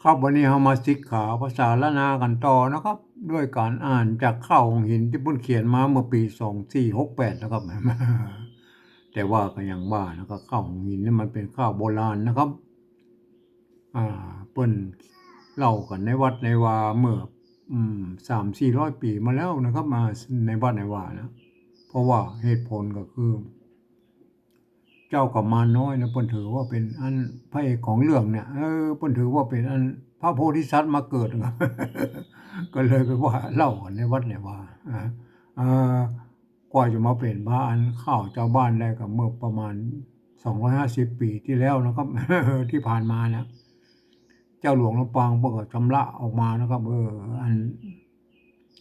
ครับวันนี้เรามาศึกษาภาษาละนากันต่อนะครับด้วยการอ่านจากข้าวของหินที่เพิ่นเขียนมาเมื่อปี2468นะครับแต่ว่าก็ยังว่านะครับข้าวของหินนี่มันเป็นข้าวโบราณนะครับเปิ้นเล่ากันในวัดในวาเมื่อ300-400 ปีมาแล้วนะครับมาในวัดในวานะเพราะว่าเหตุผลก็คือ เจ้ากับมารน้อยนะเพิ่นถือว่าเป็นอันพระเอกของเรื่องเนี่ยเพิ่นถือว่าเป็นอันพระโพธิสัตว์มาเกิดครับก็เลยไปว่าเล่ากันในวัดเนี่ยว่าอ่ากว่าจะมาเป็นพระอันเข้าเจ้าบ้านได้ก็เมื่อประมาณ250 ปีที่แล้วนะครับที่ผ่านมานะเจ้าหลวงลำปางเพิ่นก็ชำระออกมานะครับอัน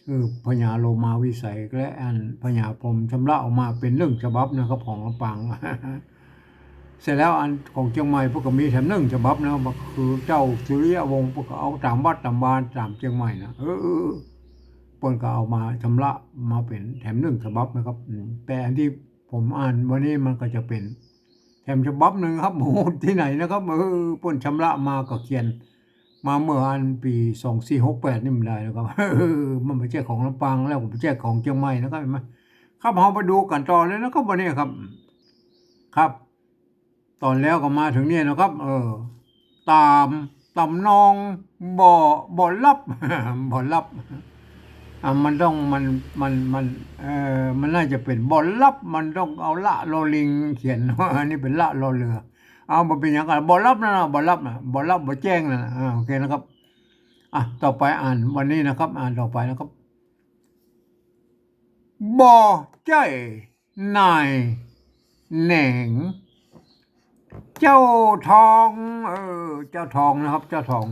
คือพญาโลมาวิสัยและอันพญาพรหมชำระออกมาเป็นเรื่องฉบับนะครับของลำปาง เสร็จแล้วอันของเชียงใหม่พวกก็มีแถมหนึ่งฉบับนะก็คือเจ้าสุริยวงศ์พวกก็เอาตามวัดตามบ้านตามเชียงใหม่นะเพิ่นก็เอามาชำระมาเป็นแถมหนึ่งฉบับนะครับแต่อันที่ผมอ่านวันนี้มันก็จะเป็นแถมฉบับหนึ่งครับโอ้ที่ไหนนะครับเพิ่นชำระมาก็เขียนมาเมื่ออันปี2468นี่มันได้นะครับมันไม่ใช่ของลำปางแล้วก็ไม่ใช่ของเชียงใหม่นะครับเห็นไหมครับเราไปดูกันต่อเลยนะครับวันนี้ครับครับ ตอนแล้วก็มาถึงเนี่ยนะครับตามตำนองบ่บ่ลับ บ่ลับมันต้องมันน่าจะเป็นบ่ลับมันต้องเอาละลอลิงเขียนว่าอันนี้เป็นละลอเรือเอามันเป็นอย่างไรบ่ลับนะบ่ลับนะบ่ลับบ่แจ้งนะโอเคนะครับต่อไปอ่านวันนี้นะครับอ่านต่อไปนะครับบ่ใจนายแหน่ง เจ้าทองเจ้าทองนะครับเจ้าทอง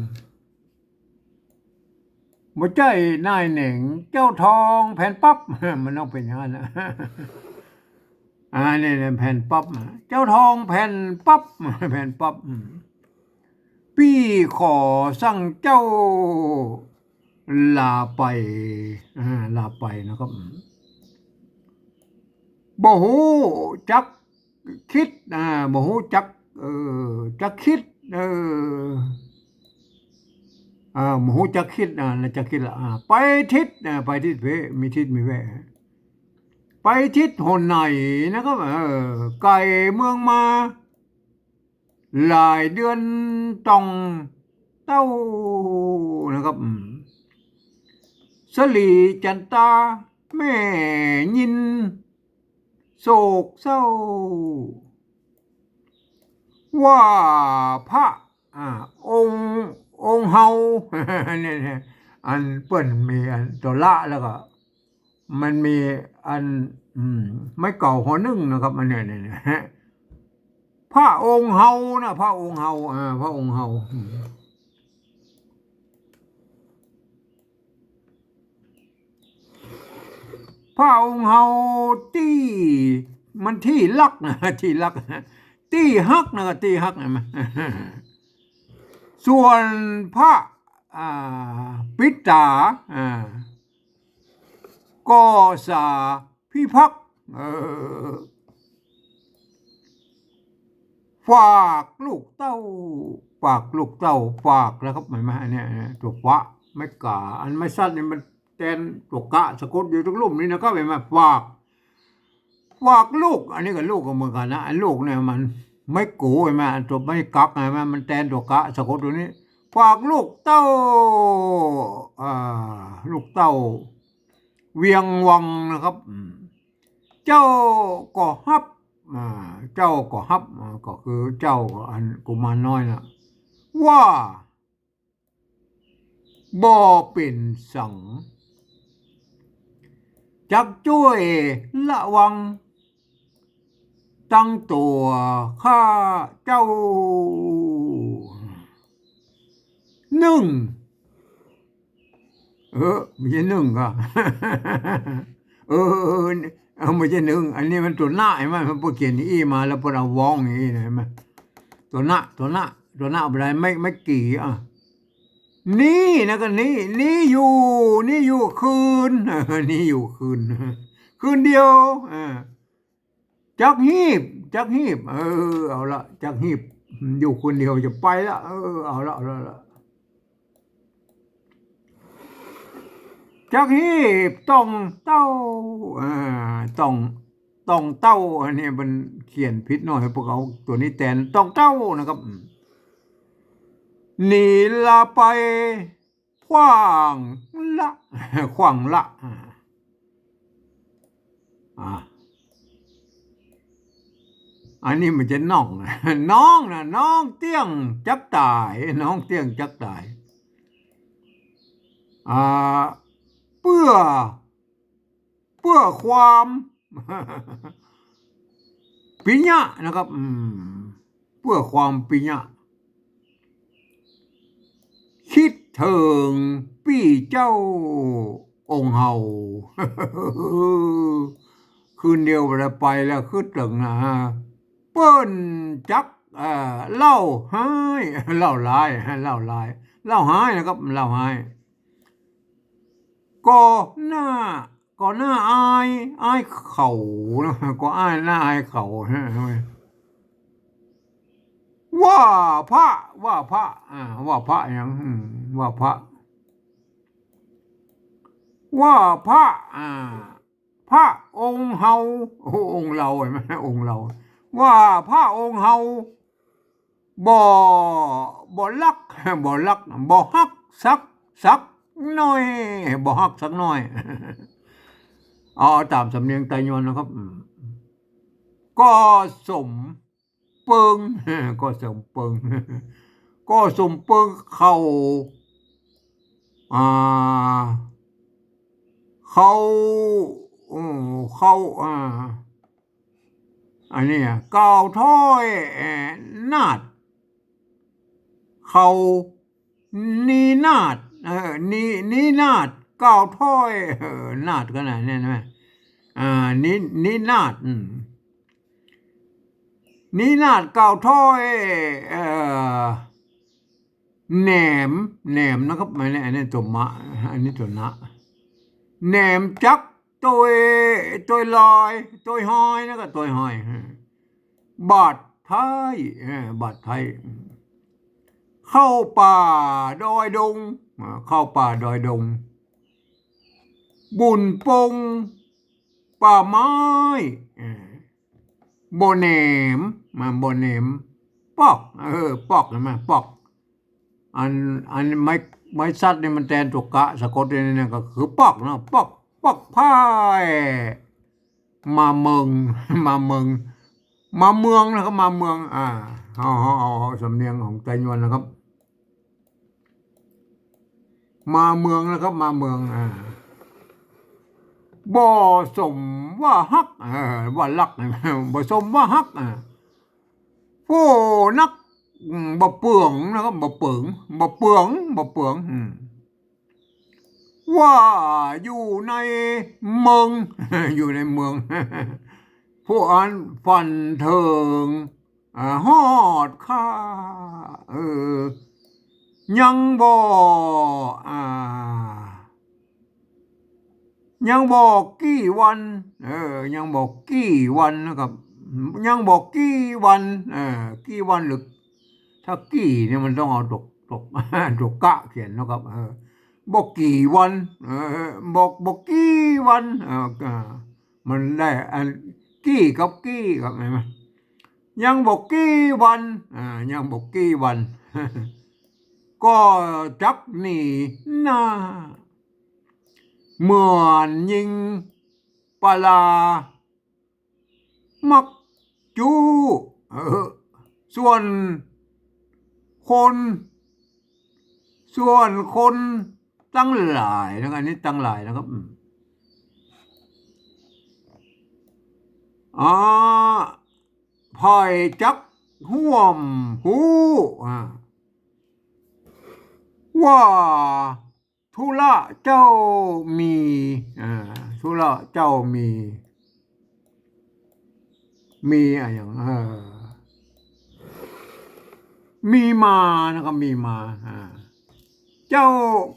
บ่ใจนายเหน่งเจ้าทองแผ่นปั๊บ มันต้องเป็นอย่างนั้นนะนี่แผ่นปั๊บเจ้าทองแผ่นปั๊บ แผ่นปั๊บพี่ขอสั่งเจ้าลาไปลาไปนะครับบ่ฮู้จักคิดบ่ฮู้จักจักคิดหมูจะคิดนะจะคิดละไปทิศไปทิศเพมีทิศมีแวไปทิศหนไหนนะครับไก่เมืองมาหลายเดือนต้องเต้านะครับสลีจันตาแม่ยินโศกเศร้าว่าพระองค์เฮาเนี่ยอันเปิ้นมีอันตัวละแล้วก็มันมีอันไม่เก่าหัวนึ่งนะครับอันเนี่ยพระองค์เฮานะพระองค์เฮาพระองค์เฮาพระองค์เฮาที่มันที่รักนะที่รักที่ฮักนะที่ฮักนะมันส่วนพระปิตาก็สาพิพักษ์ฝากลูกเต้าฝากลูกเต้าฝากแล้วครับหมายมาเนี่ยตัวฟะไม่กาอันไม่สั้นเนี่ยมันแทนตัวกะสะกดอยู่ทุกลุ่มนี่นะครับเห็นไหมฝากลูกอันนี้กับลูกก็เหมือนกันนะอันลูกเนี่ยมันไม่กูเห็นไหมตัวไม่กักเห็นไหมมันแทนตัวกะสะกดตัวนี้ฝากลูกเต้าลูกเต้าเวียงวังนะครับเจ้าก็ฮับเจ้าก็ฮับก็คือเจ้าอันกุมารน้อยนะว่าบ่เป็นสังจักช่วยระวังตั้งตัวข้าเจ้าหนึ่งไม่ใช่หนึ่งก็ไม่ใช่หนึ่งอันนี้มันตัวหน้าเห็นไหมมันพวกเขียนอีมาแล้วพวกเราว้องอย่างนี้เห็นไหมตัวหน้าอะไรไม่กี่นี่นะก็นี่อยู่คืนนี่อยู่คืนเดียวจักหีบเอาละจักหีบอยู่คนเดียวจะไปละเอาละ จักฮีบต้องเต้าอ่าต้องเต้าอันนี้มันเขียนผิดหน่อยพวกเขาตัวนี้แทนต้องเต้านะครับหนีลาไปขว้างละขว้างละอันนี้มันจะน้องน้องนะน้องเตี้ยงจักตายน้องเตี้ยงจักตายอ่าเพื่อความปิญะนะครับเพื่อความปิญะคิดถึงปี่เจ้าองค์เฮาคืนเดียวไปแล้วคืดถึงนะเปิ้นจักเล่าให้เล่าลายเล่าลายเล่าให้นะครับเล่าให้ก็หน้าอายเขานะก็อายหน้าอายเขาว่าพระว่าพระอย่างว่าพระพระองค์เฮาองค์เราเห็นไหมองค์เราว่าพระองค์เฮาบ่ลักบ่ฮักสักหน่อยบ่ฮักสักหน่อยเอาตามสำเนียงไตยอนนะครับก็สมเปิงก็สมเปิงก็สมเปิงอ่าเขาอันนี้ก้าวถ้อยนาดเขานีนาดนีนาดก้าวถ้อยนาดก็ไหนเนี่ยนะนีนาดนีนาดก้าวถ้อยแหนมนะครับไม่เนี่ยอันนี้ตัวมะอันนี้ตัวนะแหนมจักตัวลอยตัวหอยนะก็ตัวหอยบาดไทยเข้าป่าดอยดงบุญปงป่าไม้โบเนมโบเนมปอกปอกนะปอกอันไม้ซัดนี่มันแทนตุกะสะกดนี่ก็คือปอกนะปอกพายมาเมืองนะครับมาเมืองเอาสำเนียงของไต้หวันนะครับมาเมืองนะครับมาเมืองบ่สมว่าฮักว่าลักบ่สมว่าฮักผู้นักบ่เปลืองนะครับบ่เปลืองว่าอยู่ในเมืองผู้อ่านฝันเถิงฮอดค่ายังบ่ยังบอกกี่วันยังบอกกี่วันนะครับยังบอกกี่วันกี่วันหรือถ้ากี่เนี่ยมันต้องเอาตกกะเขียนนะครับบอกกี่วันบอกกี่วันมันได้อันกี่กับเห็นไหมยังบอกกี่วันยังบอกกี่วัน ก็จักหนีหน้าเหมือนยิงปลามักจูส่วนคนตั้งหลายนะครับอันนี้ตั้งหลายนะครับพอยจักห่วมหูว่าธุระเจ้ามีธุระเจ้ามีอะไรอย่างมีมานะครับมีมาเจ้า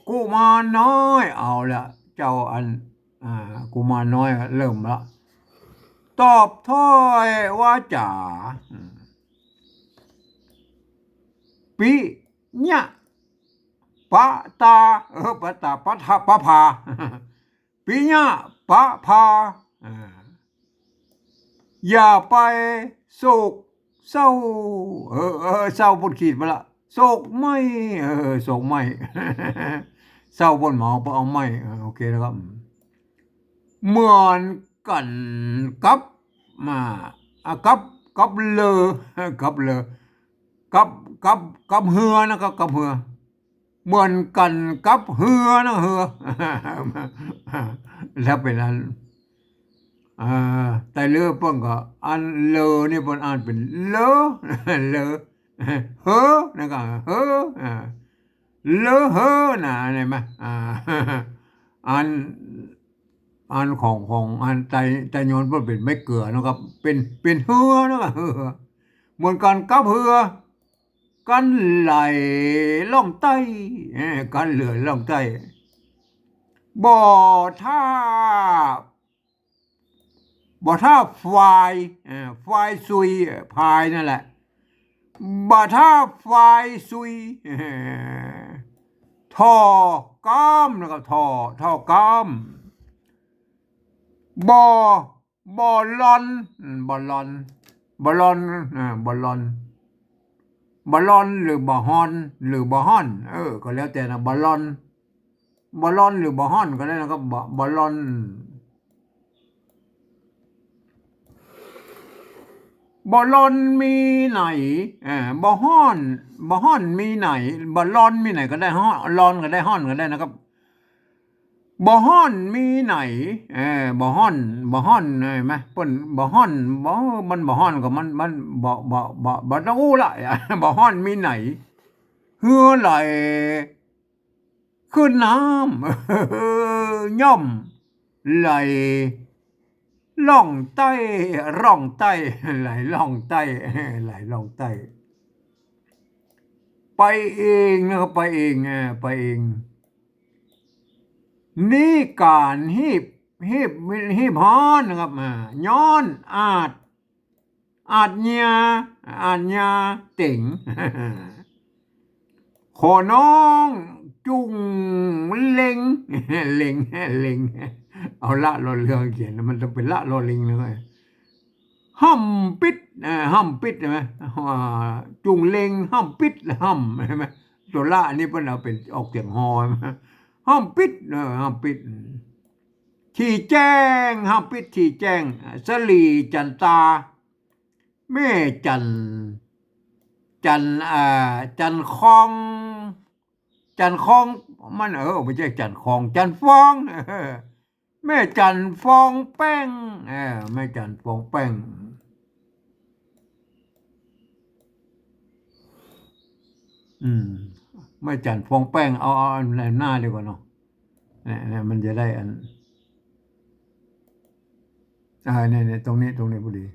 กุมารน้อยเอาละเจ้ากุมารน้อยเริ่มละตอบถ้อยว่าจ๋าปิญะ ปะตาปะตาปะทะปะพาปิญะปะพาอย่าไปโศกเศร้าเศร้าบนขีดมาละโศกไม่โศกไม่เศร้าบนหมอเอาไม่โอเคนะครับเหมือนกันกับมากับเลอกับเลอกับกับเหือนะครับกับเหือเหมือนกันกับเหือนะเหือแล้วเป็นอันแต่เลอเพิ่นก็อันเลอนี่เพิ่นอ่านเป็นเลอเลอเฮอนะครับเฮอเลอเฮอนะเห็นไหมอันของอันไตโยนเพิ่นเป็นไม่เกลือนะครับเป็นเหือนะครับเหือเหมือนกันกับเหือกันไหลล่องใต้กันเหลือล่องใต้บ่ท่าควายควายซุยพายนั่นแหละบ่ท่าควายซุยท่อกามนะครับท่อกามบ่ลอนบ่ลอนบ่ลอนบ่ลอนบอลลอนหรือบ่ฮอนหรือบ่ฮอนก็แล้วแต่นะบอลลอนหรือบ่ฮอนก็ได้นะครับบอลลอนบอลลอนมีไหนบ่ฮอนมีไหนบอลลอนมีไหนก็ได้ฮอนลอนก็ได้ฮอนก็ได้นะครับบ่ฮอนมีไหนบ่ฮอนเห็นไหมเพิ่นบ่ฮอนมันบ่ฮอนก็มันบ่ต้องอู้ละบ่ฮอนมีไหนเหือไหลขึ้นน้ำย่อมไหลล่องใต้ร่องใต้ไหลล่องใต้ไหลล่องใต้ไปเองนะครับไปเองนี่การฮีบฮอนนะครับย้อนอาจเนียเต่งขอน้องจุงเล็งเอาละรอเรือเขียนมันต้องเป็นละรอลิงเลยห้ำปิดใช่ไหมจุงเล็งห้ำปิดใช่ไหมตัวละนี่เพิ่นเอาเป็นออกเสียงฮอห้ำปิดขี่แจ้งห้ำปิดขี่แจ้งสลีจันตาแม่จันคองมันไม่ใช่จันคองจันฟองแม่จันฟองแป้งแม่จันฟองแป้งแม่จันฟองแป้งเอาในหน้าดีกว่าเนาะเนี่ยมันจะได้อันเนี่ยตรงนี้พอดี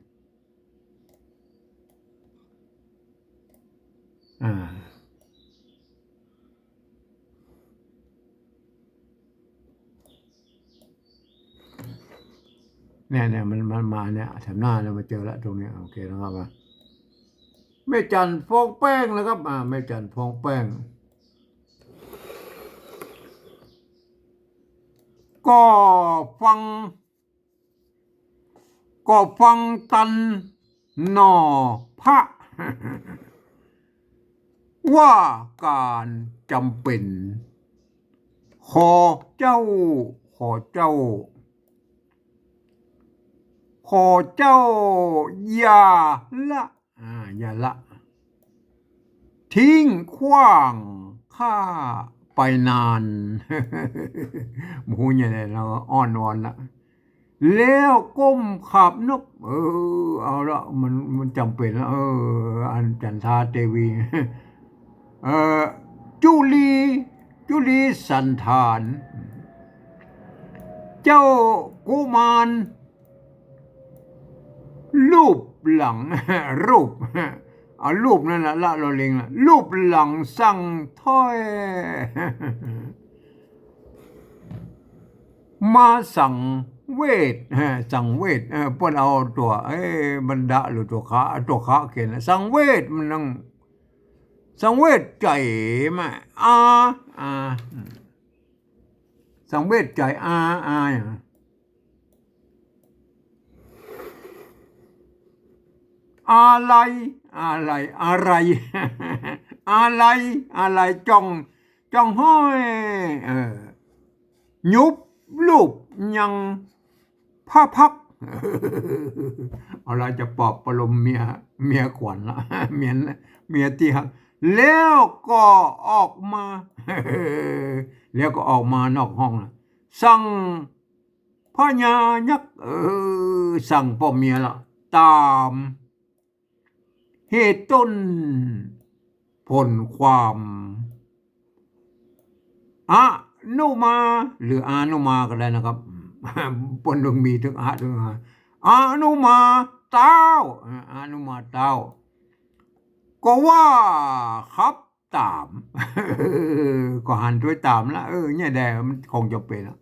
เนี่ยมันมาเนี่ยแถมหน้าเรามาเจอแล้วตรงนี้โอเคนะครับแม่จันฟองแป้งนะครับแม่จันฟองแป้งก็ฟังตันหน่อพระว่าการจำเป็นขอเจ้าอย่าละทิ้งขว้างข้าไปนานหมูเนี่ยเราอ้อนวอนละแล้วก้มขับนกเอาละมันจำเป็นแล้วอันจันทาเทวีจุลีสันธานเจ้ากุมารรูปหลังรูปนั่นแหละละเราเล็งละรูปหลังสั่งถ้อยมาสั่งเวทเปิ้นเอาตัวบรรดาหรือตัวขาเขียนสั่งเวทมันนั่งสังเวชใจมา อาสังเวชใจอาอย่างอะไรอะไรอะไรอะไรอะไรจ้องห้อยยุบลูบยังผ้าพักอะไรจะปลอบประโลมเมียขวัญละเมียที่หักแล้วก็ออกมาแล้วก็ออกมานอกห้องละสั่งพญายักษ์สั่งพ่อเมียละตามเหตุต้นผลความอะนุมาหรืออานุมาก็ได้นะครับปนลงมีถึงอาถึงอานุมาเต้าอานุมาเต้าก็ว่าครับตามก็หันด้วยตามละเนี่ยแดมันคงจะเป็นละ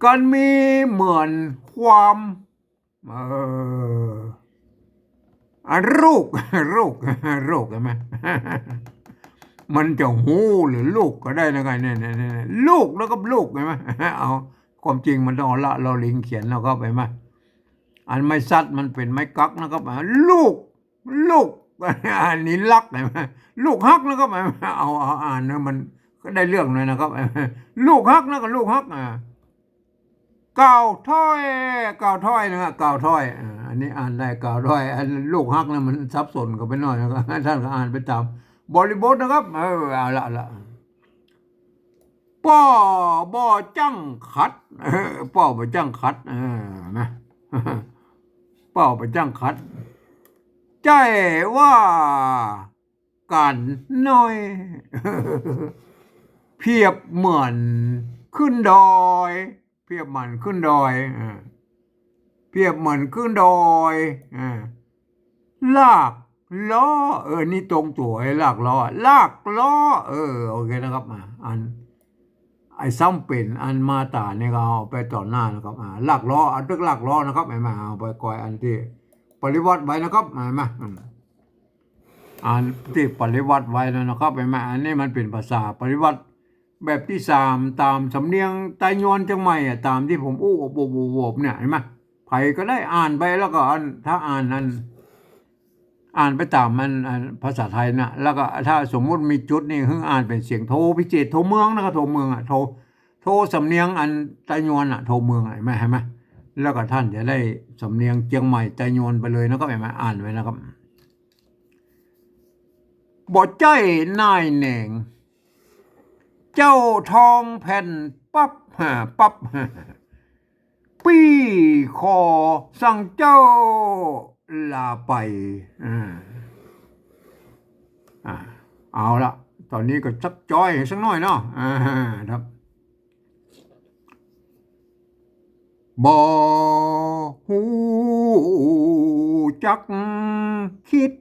กันมีเหมือนความเออลูกลูกใช่ไหมมันจะหูหรือลูกก็ได้นะไงเนี่ยลูกแล้วก็ลูกใช่ไหมเอาความจริงมันต้องละเราลิงเขียนแล้วก็ไปไหมอันไม่ซัดมันเป็นไม้กักนะครับลูกอันนี้ลักใช่ไหมลูกฮักนะครับเอาอ่านนะมันก็ได้เรื่องเลยนะครับลูกฮักนะก็ลูกฮักเก่าถ้อยนะเก่าถ้อยอันนี้อ่านได้เก่าถ้อยอันลูกฮักนะมันซับซ้อนกันไปหน่อยนะครับท่านก็อ่านไปตามบริบทนะครับเอาละป้อบ่จังขัดป้อบ่จังขัดนะป้อบ่จังขัดใจว่ากันน้อยเพียบเหมือนขึ้นดอยเพียบเหมือนขึ้นดอยเพียบเหมือนขึ้นดอยลากล้อนี่ตรงตัวไอ้ลากล้อโอเคนะครับอันไอ้ซ้ำเป็นอันมาตาเนี่ยก็เอาไปต่อหน้านะครับลากล้อตึกลากล้อนะครับมาเอาไปก่อยอันที่ปริวัติไว้นะครับมาอันที่ปริวัติไว้นะครับมาอันนี้มันเป็นภาษาปริวัติแบบที่สามตามสำเนียงไตยอนจังไม่ตามที่ผมโบเนี่ยเห็นไหมใครก็ได้อ่านไปแล้วก็ถ้าอ่านนั้นอ่านไปตามมันภาษาไทยนะแล้วก็ถ้าสมมุติมีจุดนี่อ่านเป็นเสียงโทพิเศษโทเมืองนะครับโทเมืองโทสำเนียงอันไตยอนโทเมืองเห็นไหมแล้วก็ท่านจะได้สำเนียงเชียงใหม่ไตยอนไปเลยนะครับเห็นไหมอ่านไว้นะครับบ่ใจนายแหน่งเจ้าทองแผ่นปั๊บปี้คอสั่งเจ้าลาไปเอาละตอนนี้ก็สักจอยสักหน่อยเนาะครับบ่หูจักคิด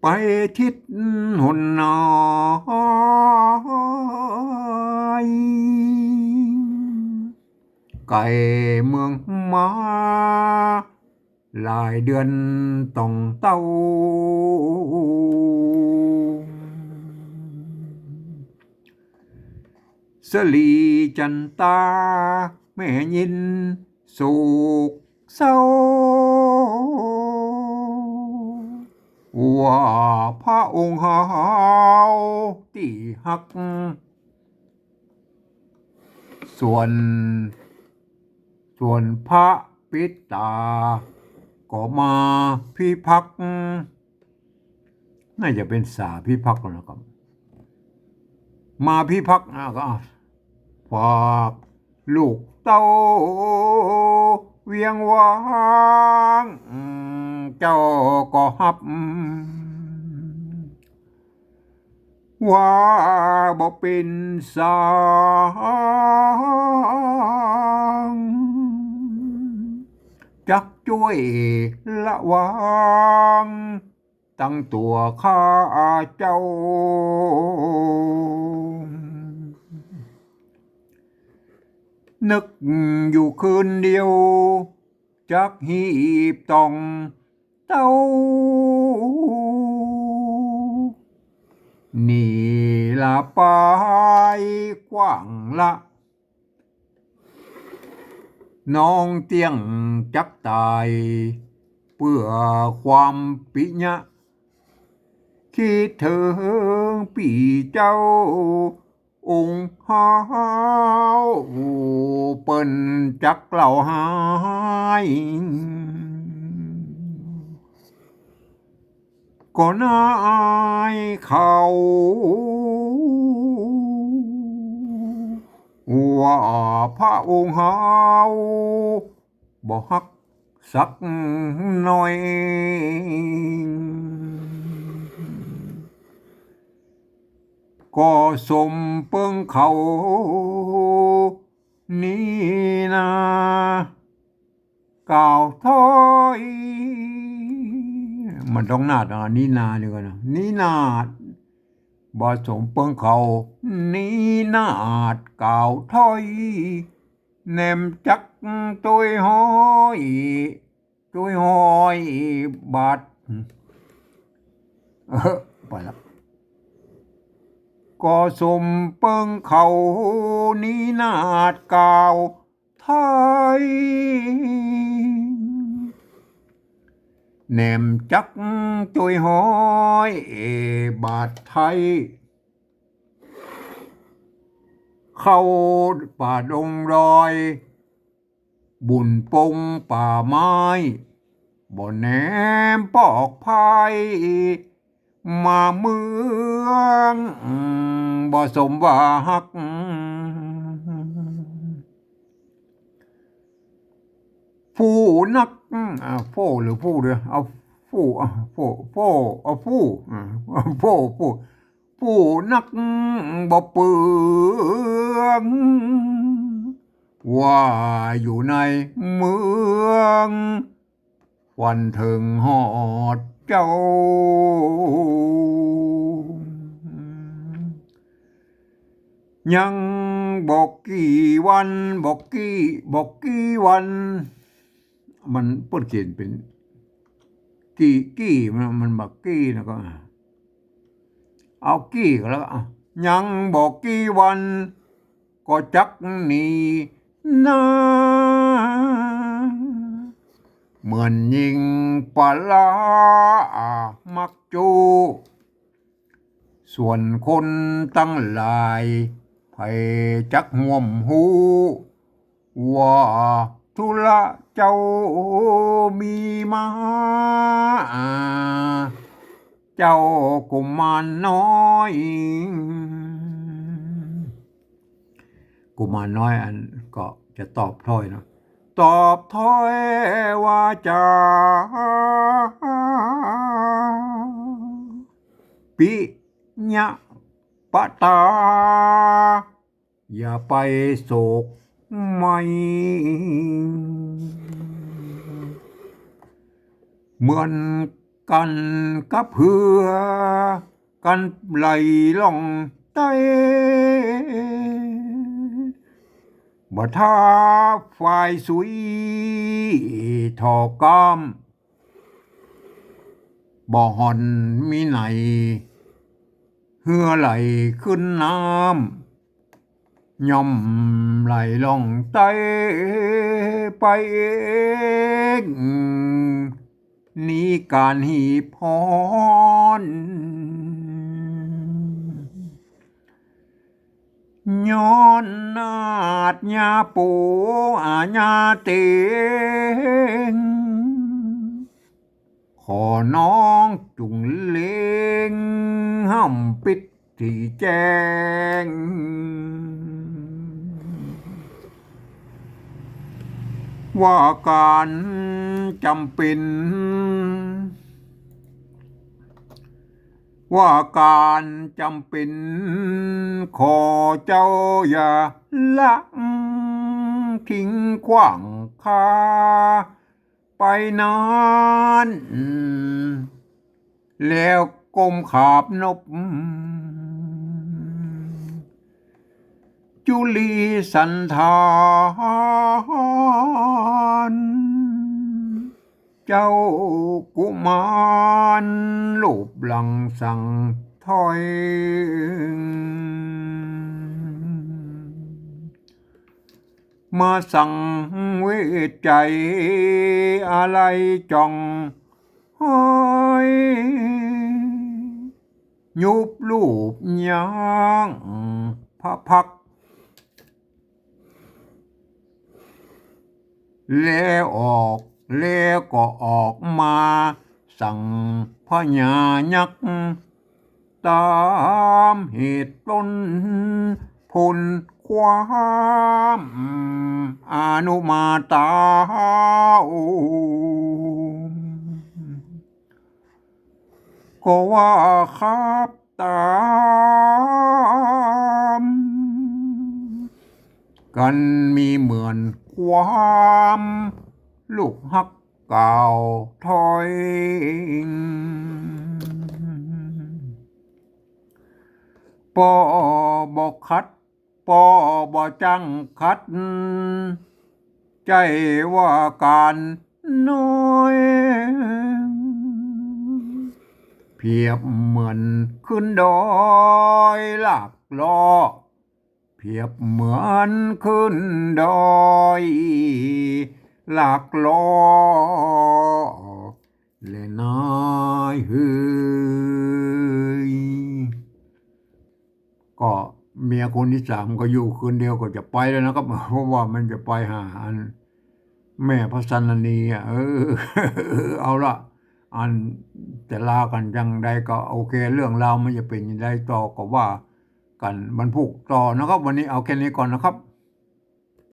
ไปทิศหนนอยไก่เมืองมาหลายเดือนต้องเต้าสลีจันตาแม่ยินสุกเศร้าว่าพระองค์หาวที่หักส่วนพระปิตาก็มาพิพักษ์น่าจะเป็นสาพิพักษ์นะครับมาพิพักษ์ก็ฝากลูกเต้าเวียงวางเจ้าก็ฮับว่าบ่เป็นสางจักช่วยละวางตั้งตัวข้าเจ้านึกอยู่คืนเดียว จักหีบต้องเต้านี่ละไปกว้างละน้องเตียงจักตายเพื่อความปิญะคิดถึงปีเจ้าองค์หาวเปิ้นจักเล่าหายก็นายเขาว่าพระองค์เฮาบ่ฮักสักหน่อยก็สมเปิงเขานี่นะกล่าวถ้อยมันต้องนาดนี่นาดีกว่านะนี่นาดบ่สมเปิงเขานี่นาดกล่าวถ้อยแนมจักตัวห้อยตัวห้อยบาดไปละก็สมเปิงเขานี้นาดกล่าวไทยแนมจักตัวห้อยบาดไทยเข้าป่าดงรอยบุญปงป่าไม้บ่แหนมปอกไผ่มาเมืองบ่สมว่าฮักผู้นักผู้หรือผู้เด้อเอาผู้ผู้เอาผู้นักบ่เปืองว่าอยู่ในเมืองวันถึงหอดเจ้ายังบอกกี่วันบอกกี่วันมันเปิ้นเขียนเป็นกี่มันบอกกี่นะก็เอากี่ก็แล้วยังบอกกี่วันก็จักหนีนาเหมือนยิงปลามักจูส่วนคนตั้งหลายไผจักห่วมหูว่าธุระเจ้ามีมาเจ้ากุมารน้อยกุมารน้อยอันก็จะตอบถ้อยเนาะตอบถ้อยว่าจะปิญะปะตาอย่าไปโศกไม่เหมือนกันกับเพื่อกันไหลล่องใต้บ่ท้าฝ่ายสุยทอกามบ่หอนมีไหนเหือไหลขึ้นน้ำย่อมไหลล่องใต้ไปเองนี่การหีบพรย้อนนาดญาปูญาเตงขอน้องจุงเล็งห้ำปิดที่แจ้งว่าการจำเป็นว่าการจำเป็นขอเจ้าอย่าละทิ้งขว้างคาไปนานแล้วก้มขาบนบจุลีสันธาน เจ้ากุมารรูปหลังสั่งถอยมาสั่งเวทใจอะไรจ้องห้อยยุบรูปยางพระพักตร์แล้วก็ออกมาสั่งพญายักษ์ตามเหตุต้นผลความอนุมาตาก็ว่าครับตามกันมีเหมือนความลูกฮักเก่าถอยปอบอกคัดปอบอกจังคัดใจว่าการน้อยเพียบเหมือนขึ้นดอยหลักล้อเพียบเหมือนขึ้นดอยหลักล้อและนายเฮ้ยก็เมียคนที่ 3ก็อยู่คืนเดียวก็จะไปแล้วนะครับ เพราะว่ามันจะไปหาแม่พระสันนีเอาละอันจะลากันจังใดก็โอเคเรื่องราวมันจะเป็นยังไงต่อก็ว่ากันบรรพุกต่อนะครับ วันนี้เอาแค่นี้ก่อนนะครับ